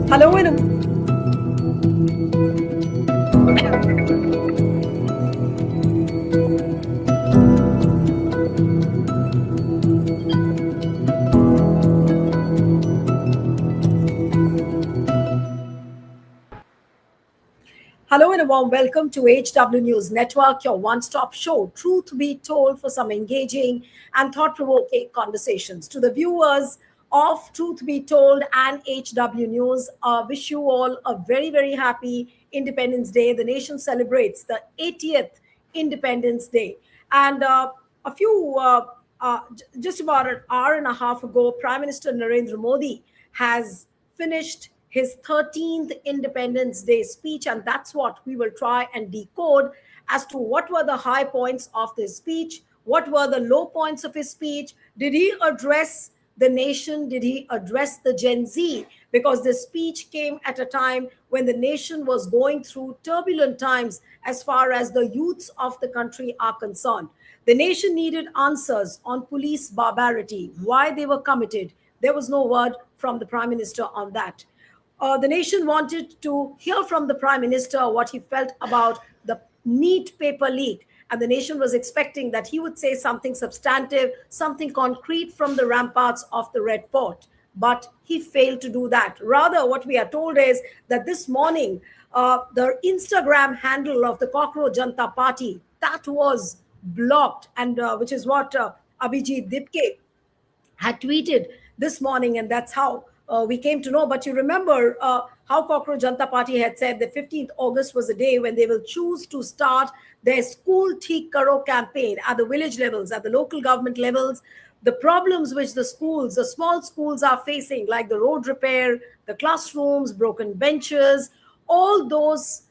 Hello and Hello and a warm welcome to HW News Network, your one-stop show, truth be told, for some engaging and thought-provoking conversations. To the viewers of Truth Be Told and HW News, wish you all a very, very happy Independence Day. The nation celebrates the 80th Independence Day. And a few, just about an hour and a half ago, Prime Minister Narendra Modi has finished his 13th Independence Day speech, and that's what we will try and decode as to what were the high points of this speech, what were the low points of his speech. Did he address the nation? Did he address the Gen Z? Because this speech came at a time when the nation was going through turbulent times as far as the youths of the country are concerned. The nation needed answers on police barbarity, why they were committed. There was no word from the Prime Minister on that. The nation wanted to hear from the Prime Minister what he felt about the neat paper leak. And the nation was expecting that he would say something substantive, something concrete from the ramparts of the Red Fort. But he failed to do that. Rather, what we are told is that this morning, the Instagram handle of the Cockroach Janta Party, that was blocked, and which is what Abhijit Dipke had tweeted this morning, and that's how we came to know. But you remember how Cockroach Janta Party had said that 15th August was the day when they will choose to start their School Theek Karo campaign at the village levels, at the local government levels. The problems which the schools, the small schools are facing, like the road repair, the classrooms, broken benches, all those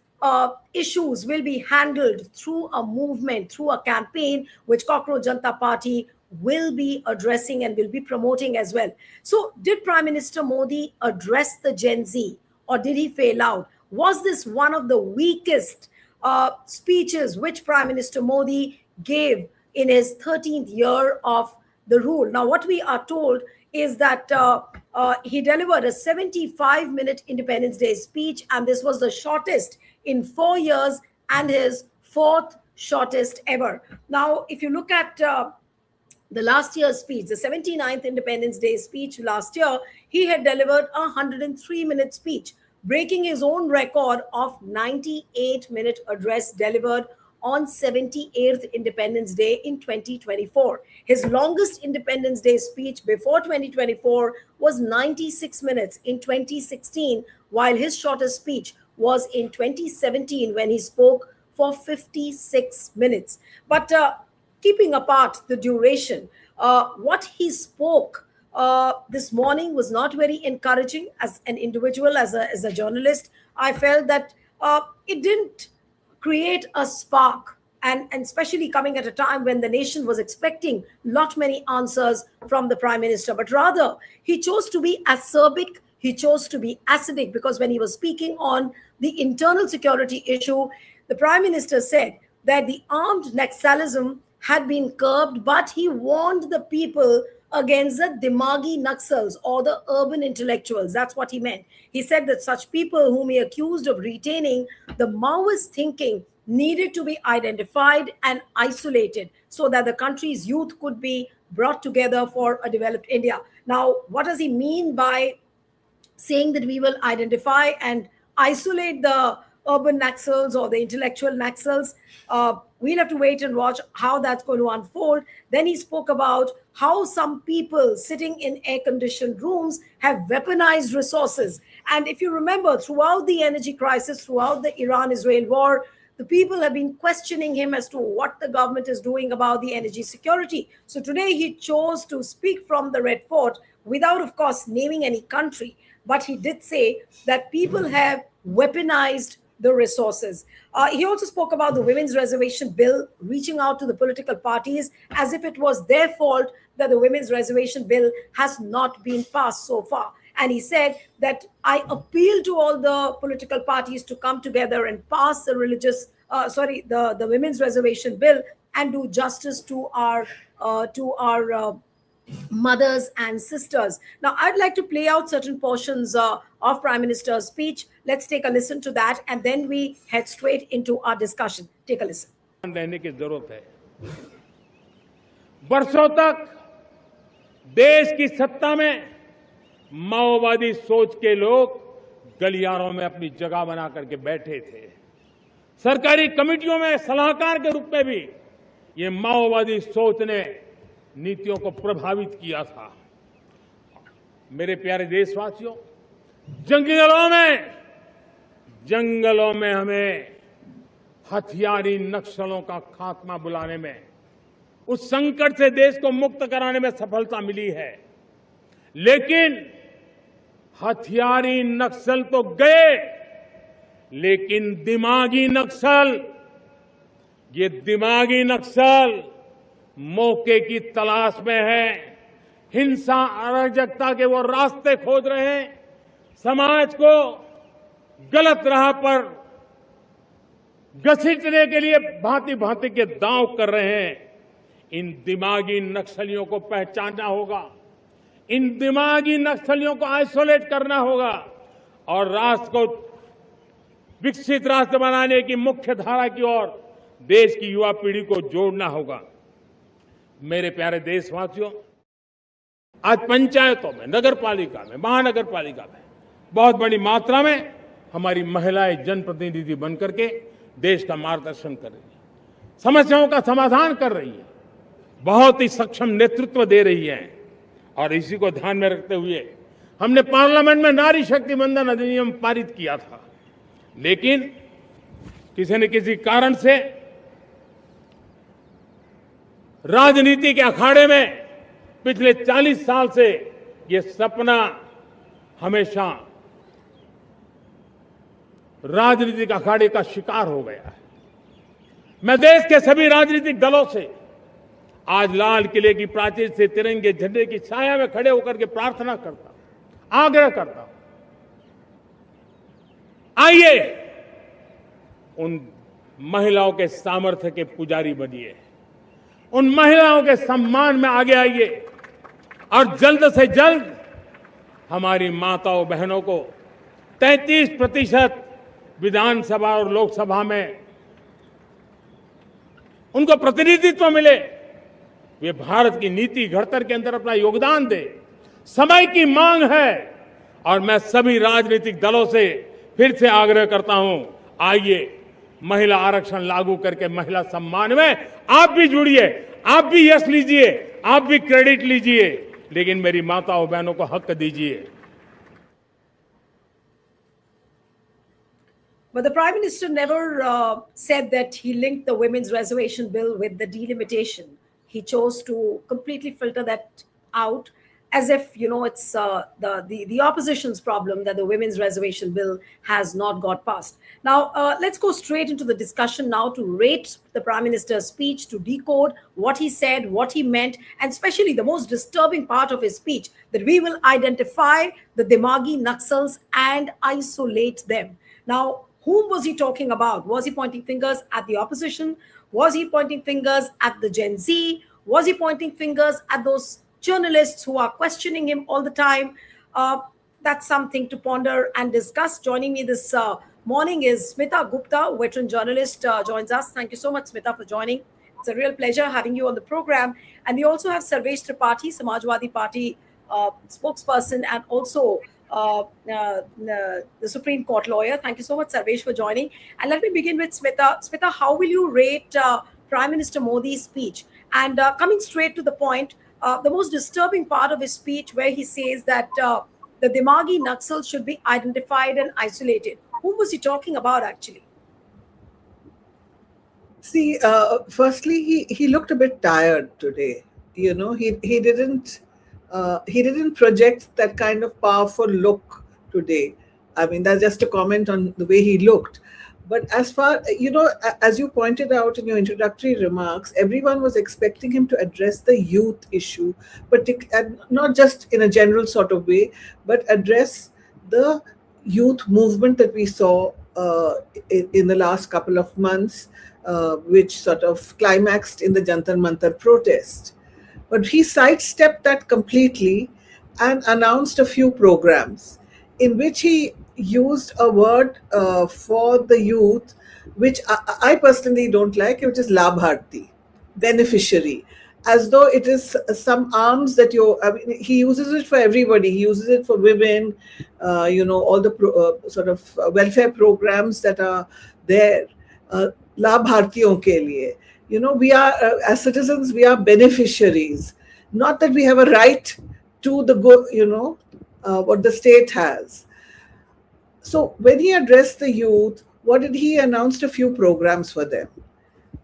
issues will be handled through a movement, through a campaign, which Cockroach Janta Party will be addressing and will be promoting as well. So, did Prime Minister Modi address the Gen Z, or did he fail out? Was this one of the weakest speeches which Prime Minister Modi gave in his 13th year of the rule? Now, what we are told is that he delivered a 75-minute Independence Day speech, and this was the shortest in 4 years and his fourth shortest ever. Now, if you look at the last year's speech, the 79th Independence Day speech last year, he had delivered a 103-minute speech, breaking his own record of 98-minute address delivered on 78th Independence Day in 2024. His longest Independence Day speech before 2024 was 96 minutes in 2016, while his shortest speech was in 2017 when he spoke for 56 minutes. But keeping apart the duration, what he spoke this morning was not very encouraging. As an individual, as a journalist, I felt that it didn't create a spark, and especially coming at a time when the nation was expecting lot many answers from the Prime Minister. But rather, he chose to be acerbic, he chose to be acidic, because when he was speaking on the internal security issue, the Prime Minister said that the armed Naxalism had been curbed, but he warned the people against the Dimagi Naxals, or the urban intellectuals. That's what he meant. He said that such people whom he accused of retaining the Maoist thinking needed to be identified and isolated so that the country's youth could be brought together for a developed India. Now, what does he mean by saying that we will identify and isolate the urban Naxals or the intellectual Naxals? We'll have to wait and watch how that's going to unfold. Then he spoke about how some people sitting in air-conditioned rooms have weaponized resources. And if you remember, throughout the energy crisis, throughout the Iran-Israel war, the people have been questioning him as to what the government is doing about the energy security. So today he chose to speak from the Red Fort without, of course, naming any country. But he did say that people have weaponized the resources. He also spoke about the women's reservation bill, reaching out to the political parties as if it was their fault that the women's reservation bill has not been passed so far. And he said that I appeal to all the political parties to come together and pass the women's reservation bill and do justice to our mothers and sisters. Now, I'd like to play out certain portions of Prime Minister's speech. Let's take a listen to that, and then we head straight into our discussion. Take a listen. रहने की जरूरत है। वर्षों तक देश की सत्ता में माओवादी सोच के लोग गलियारों में अपनी जगह बना करके बैठे थे। सरकारी कमेटियों में सलाहकार के रूप में भी ये माओवादी सोच ने नीतियों को प्रभावित किया था। मेरे प्यारे देशवासियों, जंगलों में हमें हथियारी नक्सलों का खात्मा बुलाने में, उस संकट से देश को मुक्त कराने में सफलता मिली है। लेकिन हथियारी नक्सल तो गए, लेकिन दिमागी नक्सल, ये दिमागी नक्सल मौके की तलाश में है। हिंसा, अराजकता के वो रास्ते खोज रहे हैं, समाज को गलत राह पर घसीटने के लिए भांति भांति के दांव कर रहे हैं। इन दिमागी नक्सलियों को पहचानना होगा, इन दिमागी नक्सलियों को आइसोलेट करना होगा और राष्ट्र को विकसित राष्ट्र बनाने की मुख्य धारा की ओर देश की युवा पीढ़ी को जोड़ना होगा। मेरे प्यारे देशवासियों, आज पंचायतों में, नगर पालिका में, महानगर पालिका में बहुत बड़ी मात्रा में हमारी महिलाएं जनप्रतिनिधि बनकर के देश का मार्गदर्शन कर रही है, समस्याओं का समाधान कर रही है, बहुत ही सक्षम नेतृत्व दे रही है। और इसी को ध्यान में रखते हुए हमने पार्लियामेंट में नारी शक्ति वंदन अधिनियम पारित किया था। लेकिन किसी न किसी कारण से राजनीति के अखाड़े में पिछले 40 साल से ये सपना हमेशा राजनीतिक अखाड़े का शिकार हो गया है। मैं देश के सभी राजनीतिक दलों से आज लाल किले की प्राचीर से तिरंगे झंडे की छाया में खड़े होकर के प्रार्थना करता हूं, आग्रह करता हूं, आइए उन महिलाओं के सामर्थ्य के पुजारी बनिए, उन महिलाओं के सम्मान में आगे आइए और जल्द से जल्द हमारी माताओं बहनों को 33% विधानसभा और लोकसभा में उनको प्रतिनिधित्व मिले, वे भारत की नीति घड़तर के अंदर अपना योगदान दे। समय की मांग है और मैं सभी राजनीतिक दलों से फिर से आग्रह करता हूं, आइए महिला आरक्षण लागू करके महिला सम्मान में आप भी जुड़िए, आप भी यश लीजिए, आप भी क्रेडिट लीजिए, लेकिन मेरी माताओं बहनों को हक दीजिए। But the Prime Minister never said that he linked the Women's Reservation Bill with the delimitation. He chose to completely filter that out, as if, it's the opposition's problem that the Women's Reservation Bill has not got passed. Now, let's go straight into the discussion now to rate the Prime Minister's speech, to decode what he said, what he meant, and especially the most disturbing part of his speech, that we will identify the Dimagi Naxals and isolate them. Now, whom was he talking about? Was he pointing fingers at the opposition? Was he pointing fingers at the Gen Z? Was he pointing fingers at those journalists who are questioning him all the time? That's something to ponder and discuss. Joining me this morning is Smita Gupta, veteran journalist, joins us. Thank you so much, Smita, for joining. It's a real pleasure having you on the program. And we also have Sarvesh Tripathi, Samajwadi Party spokesperson, and also the Supreme Court lawyer. Thank you so much, Sarvesh, for joining. And let me begin with Smita. Smita, how will you rate Prime Minister Modi's speech? And coming straight to the point, the most disturbing part of his speech, where he says that the Dimagi Naxals should be identified and isolated. Whom was he talking about, actually? See, firstly, he looked a bit tired today. He didn't project that kind of powerful look today. I mean, that's just a comment on the way he looked. But as far, as you pointed out in your introductory remarks, everyone was expecting him to address the youth issue, but not just in a general sort of way, but address the youth movement that we saw in the last couple of months, which sort of climaxed in the Jantar Mantar protest. But he sidestepped that completely and announced a few programs in which he used a word for the youth, which I personally don't like, which is Labharti, beneficiary, as though it is some arms that you. I mean, he uses it for everybody. He uses it for women, all the sort of welfare programs that are there. Uh, Labhartiyon ke liye. We are, as citizens, we are beneficiaries. Not that we have a right to the go, what the state has. So when he addressed the youth, what did he announced a few programs for them?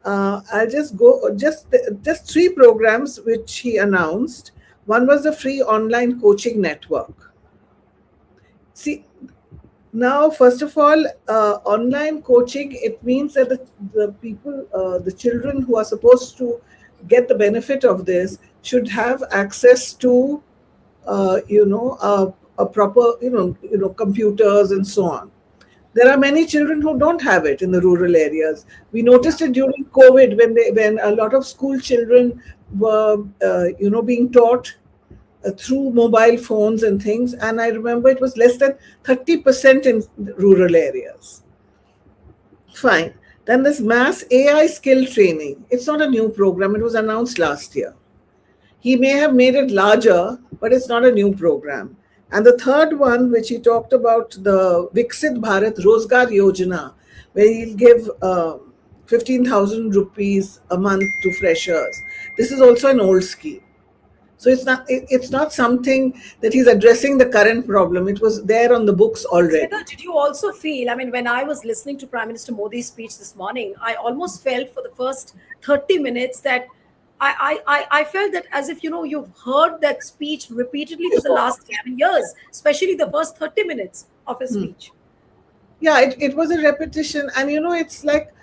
I'll just go just three programs which he announced. One was the free online coaching network. See, now first of all, online coaching, it means that the people, the children who are supposed to get the benefit of this should have access to a proper computers and so on. There are many children who don't have it in the rural areas. We noticed it during COVID when a lot of school children were being taught through mobile phones and things. And I remember it was less than 30% in rural areas. Fine. Then this mass AI skill training. It's not a new program. It was announced last year. He may have made it larger, but it's not a new program. And the third one, which he talked about, the Viksit Bharat Rozgar Yojana, where he'll give 15,000 rupees a month to freshers. This is also an old scheme. So it's not something that he's addressing the current problem. It was there on the books already. Smita, did you also feel, I mean, when I was listening to Prime Minister Modi's speech this morning, I almost felt for the first 30 minutes that I felt that as if, you've heard that speech repeatedly for the last 7 years, especially the first 30 minutes of his speech. Yeah, it was a repetition. And, it's like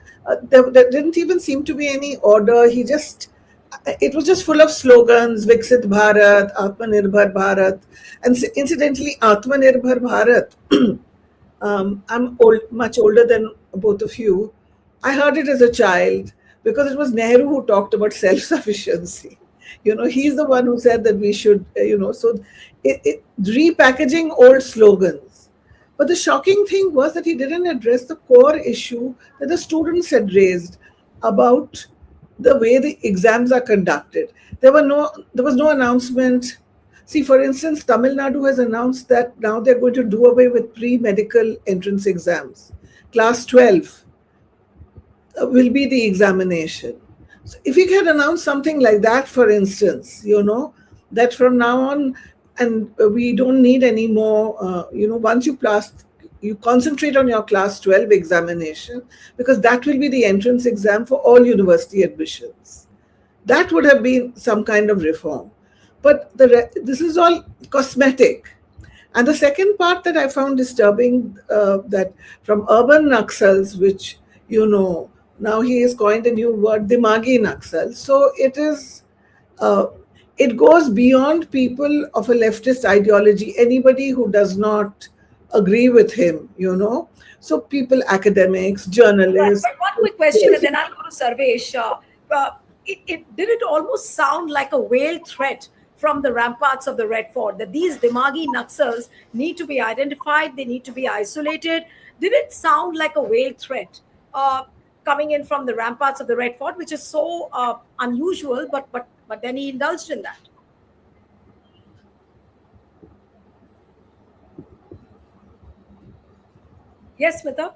there didn't even seem to be any order. It was just full of slogans, Viksit Bharat, Atmanirbhar Bharat. And incidentally, Atmanirbhar Bharat, I'm much older than both of you. I heard it as a child because it was Nehru who talked about self-sufficiency. He's the one who said that we should, so repackaging old slogans. But the shocking thing was that he didn't address the core issue that the students had raised about the way the exams are conducted. There was no announcement. See, for instance, Tamil Nadu has announced that now they're going to do away with pre-medical entrance exams. Class 12 will be the examination. So if you can announce something like that, for instance, that from now on, and we don't need any more, once you pass, you concentrate on your class 12 examination, because that will be the entrance exam for all university admissions. That would have been some kind of reform. But this is all cosmetic. And the second part that I found disturbing, that from urban Naxals, which, now he has coined a new word, Dimagi Naxals. So it goes beyond people of a leftist ideology, anybody who does not agree with him, So people, academics, journalists. Right. But one quick question, and then I'll go to Sarvesh. Did it almost sound like a veiled threat from the ramparts of the Red Fort that these Dimagi Naxals need to be identified, they need to be isolated? Did it sound like a veiled threat coming in from the ramparts of the Red Fort, which is so unusual, but then he indulged in that? Yes, Smita?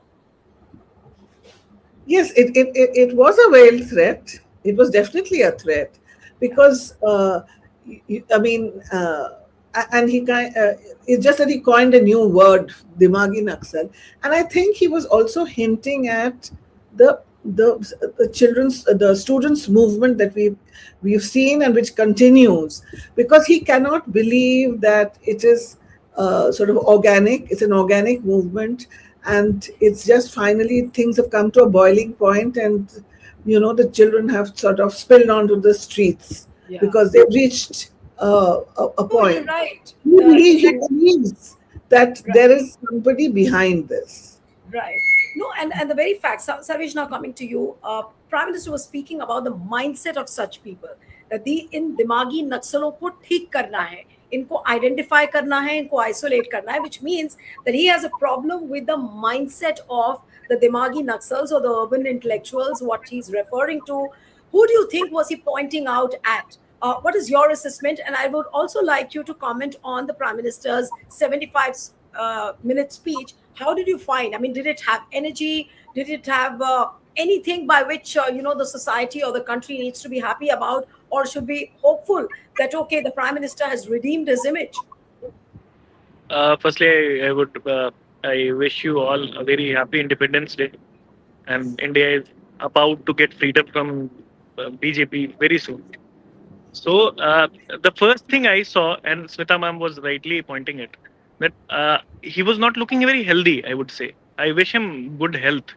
Yes, it was a veiled threat. It was definitely a threat because, I mean, and it's just that he coined a new word, Dimagi Naxal. And I think he was also hinting at the students' movement that we've seen and which continues, because he cannot believe that it is sort of organic. It's an organic movement, and it's just finally things have come to a boiling point, and the children have sort of spilled onto the streets because they've reached a point. You're right. He believes that there is somebody behind this. Right. No, and the very fact, Sarvesh, now coming to you, Prime Minister was speaking about the mindset of such people. इन दिमागी नक्सलों को ठीक करना है, इनको identify करना है, इनको isolate करना है, which means that he has a problem with the mindset of the Dimagi Naxals or the urban intellectuals, what he's referring to. Who do you think was he pointing out at? What is your assessment? And I would also like you to comment on the Prime Minister's 75-minute speech. How did you find? I mean, did it have energy? Did it have anything by which the society or the country needs to be happy about, or should be hopeful that okay, the Prime Minister has redeemed his image? Firstly, I wish you all a very happy Independence Day, and India is about to get freedom from BJP very soon. So the first thing I saw, and Smita ma'am was rightly pointing it, that he was not looking very healthy. I would say I wish him good health.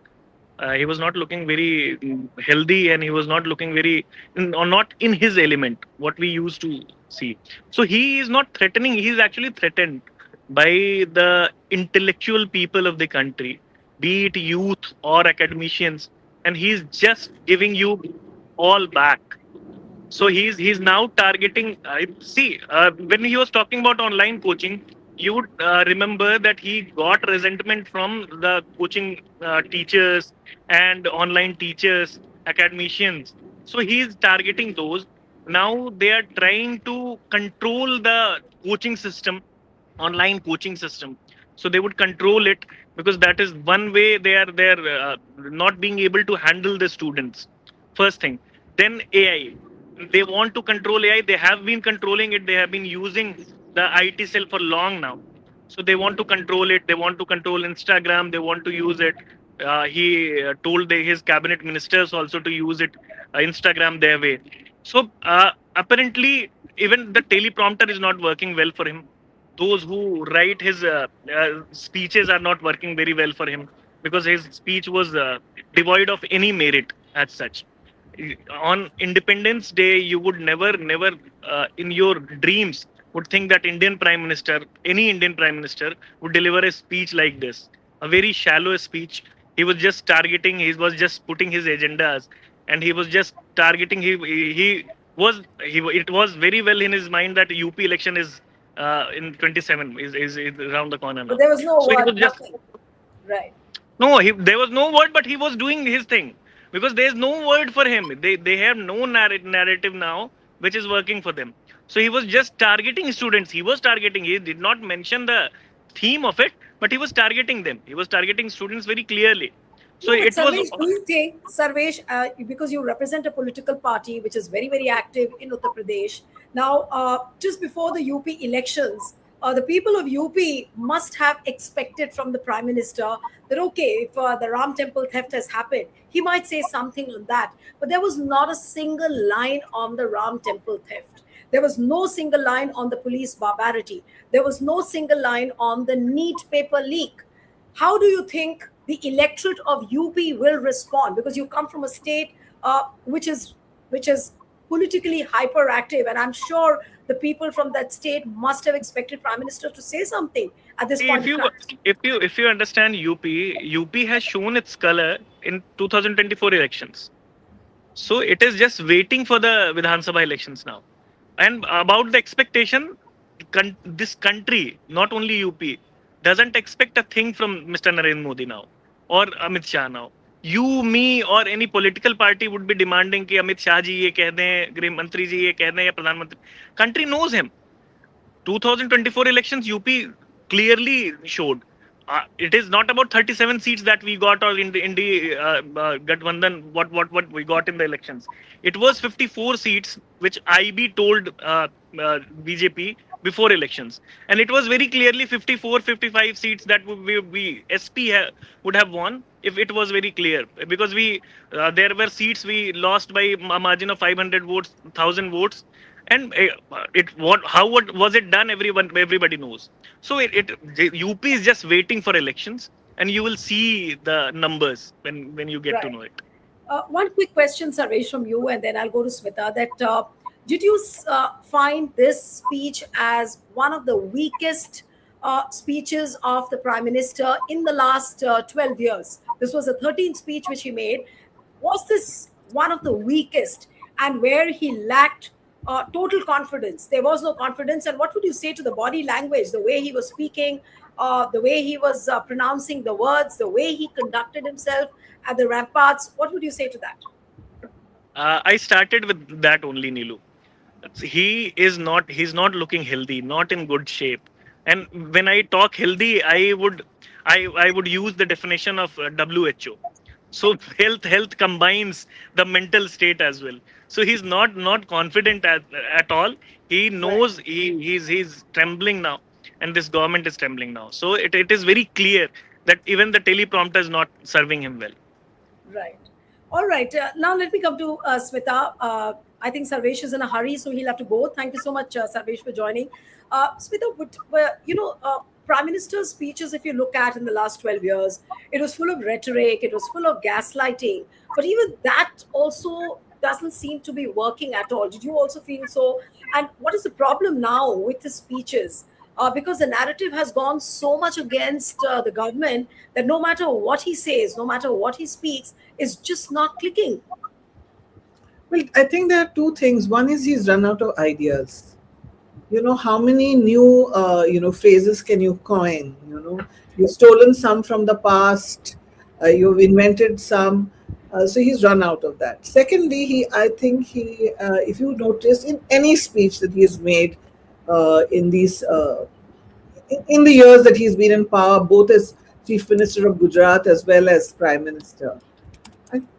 He was not looking very healthy, and he was not looking very or not in his element, what we used to see. So he is not threatening, he is actually threatened by the intellectual people of the country, be it youth or academicians, and he's just giving you all back. So he's now targeting. See, when he was talking about online coaching, you would remember that he got resentment from the coaching teachers and online teachers, academicians. So he's targeting those. Now they are trying to control the coaching system, online coaching system. So they would control it, because that is one way they're not being able to handle the students. First thing. Then AI, they want to control AI. They have been controlling it. They have been using the IT cell for long now. So they want to control it. They want to control Instagram. They want to use it. He told his cabinet ministers also to use it, Instagram their way. So apparently, even the teleprompter is not working well for him. Those who write his speeches are not working very well for him, because his speech was devoid of any merit as such. On Independence Day, you would never in your dreams would think that any Indian Prime Minister would deliver a speech like this. A very shallow speech. He was just targeting, he was just putting his agendas, and he was just targeting, it was very well in his mind that UP election is in 27 is around the corner But now. there was no So he was word, just nothing. Right. no, there was no word, but he was doing his thing, because there is no word for him. They have no narrative now which is working for them. So he was just targeting students. He was targeting. He did not mention the theme of it, but he was targeting them. He was targeting students very clearly. So No, but it was Sarvesh, do you think, Sarvesh, because you represent a political party which is very, very active in Uttar Pradesh, now, just before the UP elections, the people of UP must have expected from the Prime Minister that, okay, if the Ram temple theft has happened, he might say something on that. But there was not a single line on the Ram temple theft. There was no single line on the police barbarity. There was no single line on the neat paper leak. How do you think the electorate of UP will respond? Because you come from a state which is politically hyperactive, and I'm sure the people from that state must have expected Prime Minister to say something at this See, point of time. if you understand UP has shown its color in 2024 elections. So it is just waiting for the Vidhan Sabha elections now. And about the expectation, this country, not only UP, doesn't expect a thing from Mr. Narendra Modi now or Amit Shah now. You, me, or any political party would be demanding कि अमित शाह जी ये कह दें, गृह मंत्री जी ये कह दें या प्रधानमंत्री. Country knows him. 2024 elections, UP clearly showed. It is not about 37 seats that we got, or in the Gathbandhan, what we got in the elections. It was 54 seats, which IB told BJP before elections. And it was very clearly 54, 55 seats that would have won if it was very clear. Because there were seats we lost by a margin of 500 votes, 1,000 votes, and what was it done, everybody knows. So UP is just waiting for elections, and you will see the numbers when you get to Right. know it. One quick question, Sarvesh, from you, and then I'll go to Smita. That did you find this speech as one of the weakest speeches of the Prime Minister in the last 12 years? This was the 13th speech which he made. Was this one of the weakest, and where he lacked total confidence. There was no confidence. And what would you say to the body language, the way he was speaking, the way he was pronouncing the words, the way he conducted himself at the ramparts? What would you say to that? I started with that only, Nilu. He's not looking healthy, not in good shape. And when I talk healthy, I would use the definition of WHO. So health combines the mental state as well. So he's not confident at all. He Right, knows he's trembling now, and this government is trembling now. So it is very clear that even the teleprompter is not serving him well. right. All right. Now let me come to Smita. I think Sarvesh is in a hurry, so he'll have to go. Thank you so much, Sarvesh, for joining. Smita, Prime Minister's speeches, if you look at in the last 12 years, it was full of rhetoric, it was full of gaslighting. But even that also doesn't seem to be working at all. Did you also feel so? And what is the problem now with his speeches? Because the narrative has gone so much against the government that no matter what he says, no matter what he speaks, is just not clicking. Well, I think there are two things. One is he's run out of ideas. How many new phrases can you coin? You've stolen some from the past, you've invented some, so he's run out of that. Secondly, I think he if you notice in any speech that he's made in these in the years that he's been in power, both as chief minister of Gujarat as well as prime minister,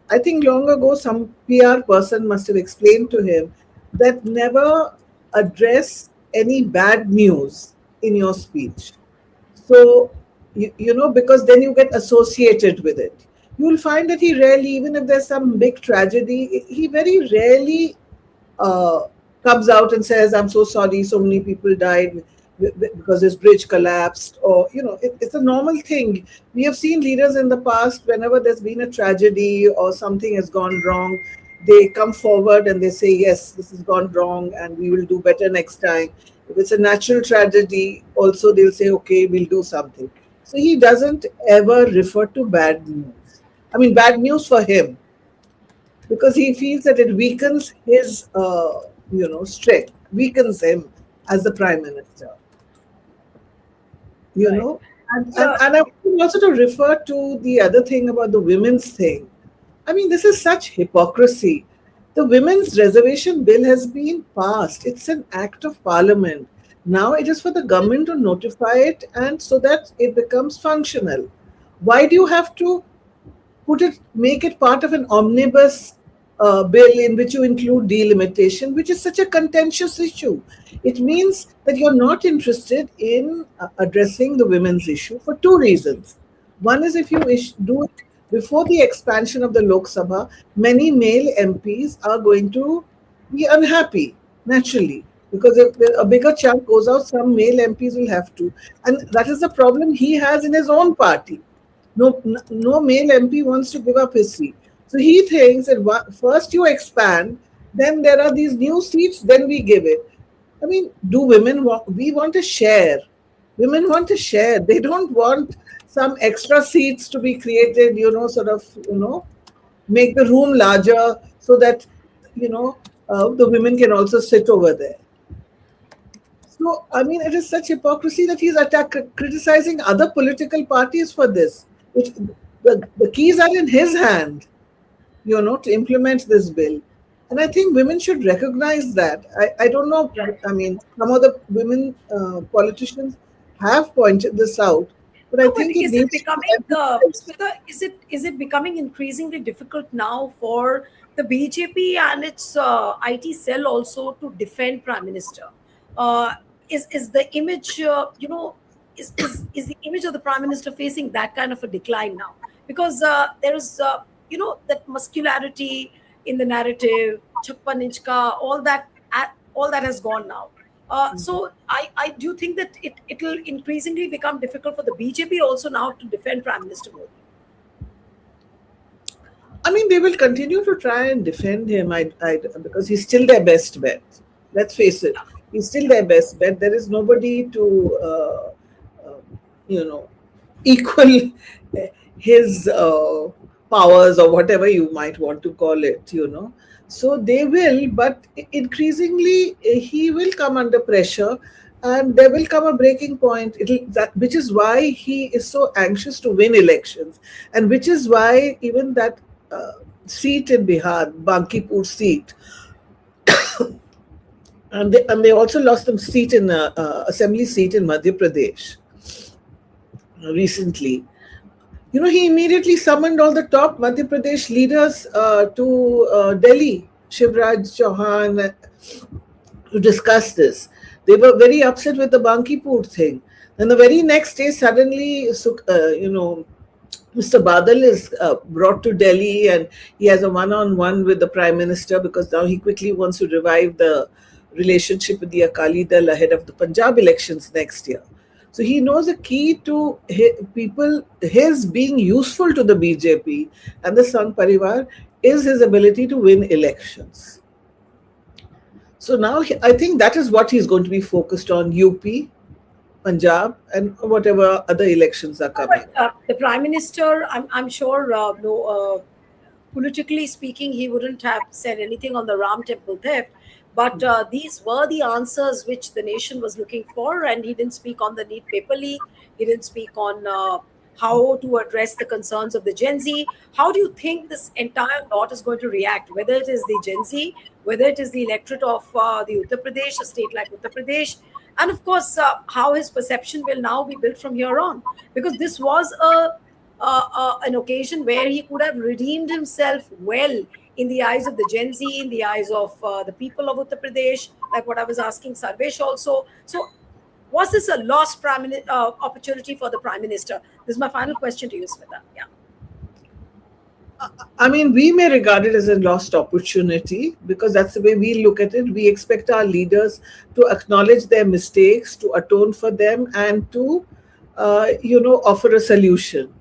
I think long ago some PR person must have explained to him that never address any bad news in your speech. So, because then you get associated with it. You'll find that he rarely, even if there's some big tragedy, he very rarely uh, comes out and says, "I'm so sorry, so many people died because this bridge collapsed," or it's a normal thing. We have seen leaders in the past, whenever there's been a tragedy or something has gone wrong, they come forward and they say, "Yes, this has gone wrong, and we will do better next time." If it's a natural tragedy, also they'll say, "Okay, we'll do something." So he doesn't ever refer to bad news. I mean, bad news for him, because he feels that it weakens his, strength, weakens him as the prime minister. you Right. know and The, I want also to refer to the other thing about the women's thing. I mean, this is such hypocrisy. The women's reservation bill has been passed. It's an act of parliament. Now it is for the government to notify it, and so that it becomes functional. Why do you have to make it part of an omnibus bill in which you include delimitation, which is such a contentious issue? It means that you're not interested in addressing the women's issue for two reasons. One is, if you do it before the expansion of the Lok Sabha, many male MPs are going to be unhappy naturally, because if a bigger chunk goes out, some male MPs will have to, and that is the problem he has in his own party. No male MP wants to give up his seat. So he thinks that first you expand, then there are these new seats, then we give it. I mean, do women want? We want to share. Women want to share. They don't want some extra seats to be created. Make the room larger so that the women can also sit over there. So, I mean, it is such hypocrisy that he's criticizing other political parties for this. Which the keys are in his hand, to implement this bill. And I think women should recognize that. I don't know. right. I mean, some of the women politicians have pointed this out, but I No, but think it is it needs to be becoming emphasized. Smita, is it becoming increasingly difficult now for the BJP and its IT cell also to defend Prime Minister? Uh, is the image is the image of the Prime Minister facing that kind of a decline now? Because there is that muscularity in the narrative, chappan inch ka, all that has gone now. So I do think that it'll increasingly become difficult for the BJP also now to defend Prime Minister Modi. I mean, they will continue to try and defend him, because he's still their best bet. Let's face it, he's still their best bet. There is nobody to, uh, you know, equal his powers, or whatever you might want to call it. So they will, but increasingly he will come under pressure, and there will come a breaking point. Which is why he is so anxious to win elections, and which is why even that seat in Bihar, Bankipur seat, and they also lost some seat in assembly seat in Madhya Pradesh recently. He immediately summoned all the top Madhya Pradesh leaders to Delhi, Shivraj Chauhan, to discuss this. They were very upset with the Bankipur thing. And the very next day, suddenly, Mr. Badal is brought to Delhi, and he has a one-on-one with the Prime Minister, because now he quickly wants to revive the relationship with the Akali Dal ahead of the Punjab elections next year. So he knows the key to his being useful to the BJP and the Sangh Parivar is his ability to win elections. So now I think that is what he's going to be focused on: UP, Punjab, and whatever other elections are coming. But the Prime Minister, I'm sure, no, politically speaking, he wouldn't have said anything on the Ram temple theft. But these were the answers which the nation was looking for, and he didn't speak on the neat paper leak. He didn't speak on how to address the concerns of the Gen Z. How do you think this entire lot is going to react? Whether it is the Gen Z, whether it is the electorate of the Uttar Pradesh, a state like Uttar Pradesh, and of course, how his perception will now be built from here on, because this was an occasion where he could have redeemed himself well in the eyes of the Gen Z, in the eyes of the people of Uttar Pradesh, like what I was asking Sarvesh also. So, was this a lost opportunity for the Prime Minister? This is my final question to you, Smita. Yeah. I mean, we may regard it as a lost opportunity because that's the way we look at it. We expect our leaders to acknowledge their mistakes, to atone for them, and to, offer a solution.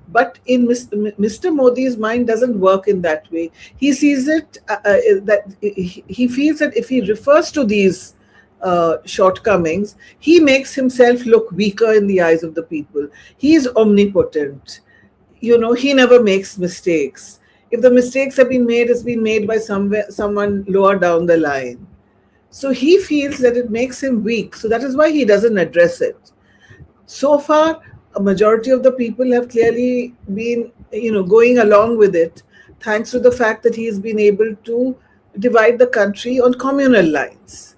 But in Mr. Modi's mind, doesn't work in that way. He sees it that he feels that if he refers to these shortcomings, he makes himself look weaker in the eyes of the people. He is omnipotent. He never makes mistakes. If the mistakes have been made, it's been made by someone lower down the line. So he feels that it makes him weak. So that is why he doesn't address it. So far, a majority of the people have clearly been, going along with it, thanks to the fact that he has been able to divide the country on communal lines.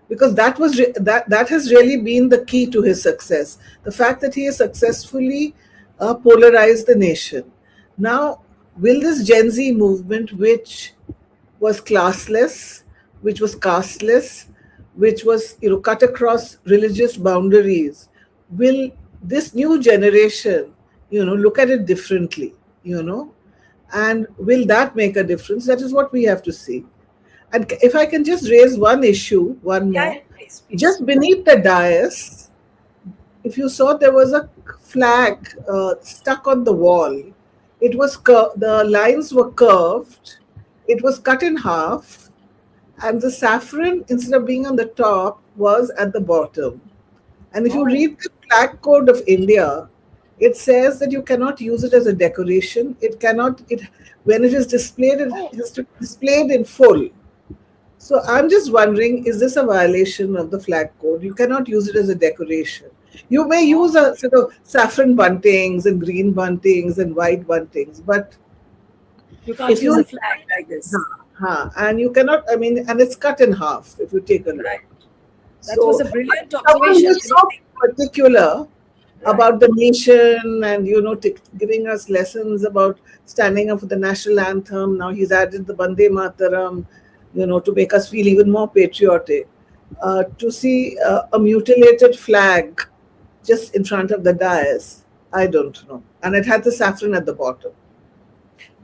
Because that has really been the key to his success. The fact that he has successfully polarized the nation. Now, will this Gen Z movement, which was classless, which was casteless, which was cut across religious boundaries, will this new generation look at it differently, and will that make a difference? That is what we have to see. And if I can just raise one issue, one Yeah, more, yeah, please. just beneath the dais, if you saw, there was a flag stuck on the wall. It was the lines were curved. It was cut in half, and the saffron, instead of being on the top, was at the bottom. And if you Oh, read the flag code of India, it says that you cannot use it as a decoration. It cannot. It When it is displayed, it oh, has to be displayed in full. So I'm just wondering, is this a violation of the flag code? You cannot use it as a decoration. You may use a sort of saffron buntings and green buntings and white buntings, but you can't if use a you, flag like this. and you cannot, I mean, and it's cut in half if you take a look. Right. That was So a brilliant someone observation. who's so particular Right. about the nation and giving us lessons about standing up for the national anthem. Now he's added the Bande Mataram, to make us feel even more patriotic. To see a mutilated flag just in front of the dais, I don't know. And it had the saffron at the bottom.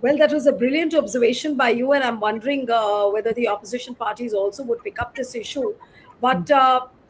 Well, that was a brilliant observation by you, and I'm wondering whether the opposition parties also would pick up this issue. But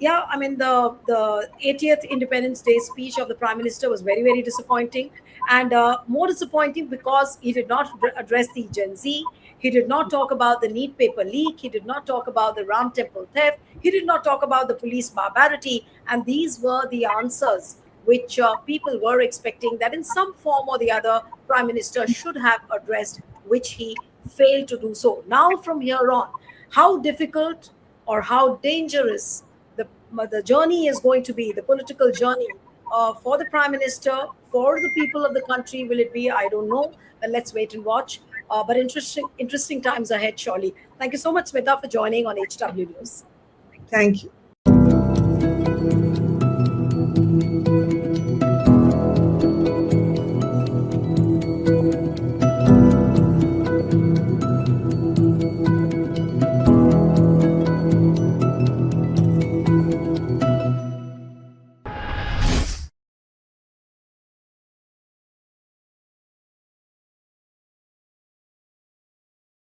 yeah, I mean, the 80th Independence Day speech of the Prime Minister was very, very disappointing, and more disappointing because he did not address the Gen Z. He did not talk about the neat paper leak. He did not talk about the Ram Temple theft. He did not talk about the police barbarity, and these were the answers which people were expecting that in some form or the other, Prime Minister should have addressed, which he failed to do so. Now, from here on, how difficult or how dangerous the journey is going to be, the political journey for the Prime Minister, for the people of the country, will it be? I don't know. Let's wait and watch. But interesting times ahead, surely. Thank you so much, Smita, for joining on HW News. Thank you.